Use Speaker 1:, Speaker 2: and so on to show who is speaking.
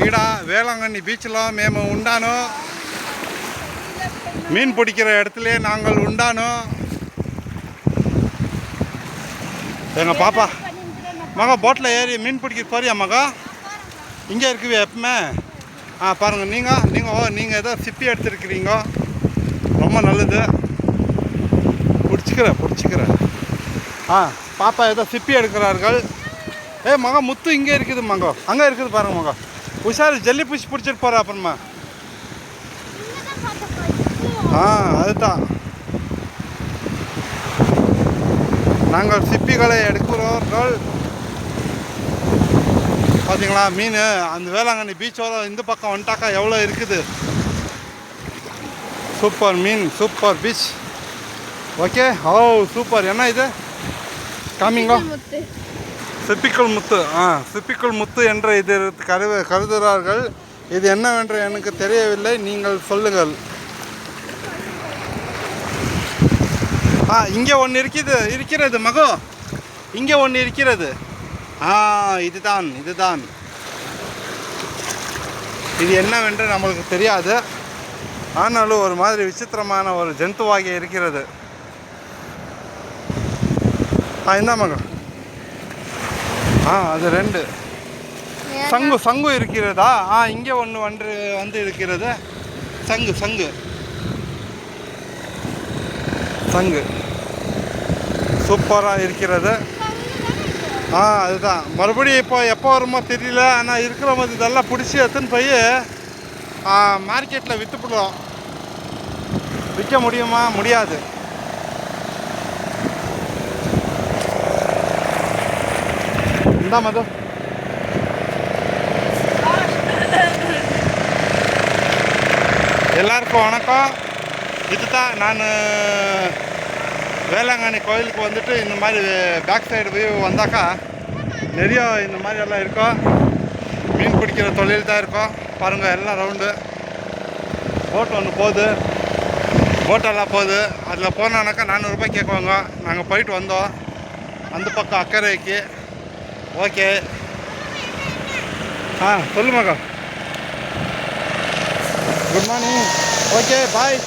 Speaker 1: ఈడ వేలాంగణి బీచ్లో మేము ఉండాను. மீன் பிடிக்கிற இடத்துல நாங்கள் உண்டானோ. எங்கள் பாப்பா மகா போட்டில் ஏறி மீன் பிடிக்க போறியா மகா? இங்கே இருக்குவே எப்பவுமே. பாருங்கள் நீங்கள் ஏதோ சிப்பி எடுத்துருக்கிறீங்க, ரொம்ப நல்லது. பிடிச்சிக்கிறேன். பாப்பா ஏதோ சிப்பி எடுக்கிறார்கள். மகா முத்து இங்கே இருக்குது மகா, அங்கே இருக்குது பாருங்க மகா. உஷாரு ஜல்லி பூச்சி பிடிச்சிட்டு போகிற அப்புறமா. அதுதான் நாங்கள் சிப்பிகளை எடுக்கிறோர்கள். பார்த்தீங்களா மீன் அந்த வேளாங்கண்ணி பீச்சோட இந்த பக்கம் வந்துட்டாக்கா எவ்வளோ இருக்குது. சூப்பர் மீன், சூப்பர் பீச். ஓகே. சூப்பர். என்ன இது காமிங்கோ? சிப்பிக்குள் முத்து. சிப்பிக்குள் முத்து என்ற இது கருதுகிறார்கள். இது என்னவென்று எனக்கு தெரியவில்லை, நீங்கள் சொல்லுங்கள். இங்கே ஒன்று இருக்கிறது மகோ, இங்கே ஒன்று இருக்கிறது. இதுதான் இது என்னவென்று நம்மளுக்கு தெரியாது. ஆனாலும் ஒரு மாதிரி விசித்திரமான ஒரு ஜந்துவாகி இருக்கிறது. இந்த மகோ. அது 2 சங்கு இருக்கிறதா? இங்கே ஒன்று வந்து இருக்கிறது. சங்கு சூப்பராக இருக்கிறது. அதுதான் மறுபடியும் இப்போ எப்போ வருமோ தெரியல. ஆனால் இருக்கிற மாதிரி இதெல்லாம் பிடிச்சி எடுத்துன்னு போய் மார்க்கெட்டில் விற்றுப்பிடுவோம். விற்க முடியுமா? முடியாது. இந்த மது எல்லாருக்கும் வணக்கம். இதுதான் நான் வேளாங்கண்ணி கோயிலுக்கு வந்துட்டு இந்த மாதிரி பேக் சைடு போய் வந்தாக்கா நிறைய இந்த மாதிரி எல்லாம் இருக்கும். மீன் பிடிக்கிற தொழில் தான் இருக்கும். பாருங்கள் எல்லாம் ரவுண்டு போட் ஒன்று போகுது, போட்டெல்லாம் போகுது. அதில் போனானாக்கா 400 ரூபாய் கேட்குவாங்க. நாங்கள் போயிட்டு வந்தோம் அந்த பக்கம் அக்கறைக்கு. ஓகே. சொல்லுமாக்கா. Good morning. ஓகே பாய்.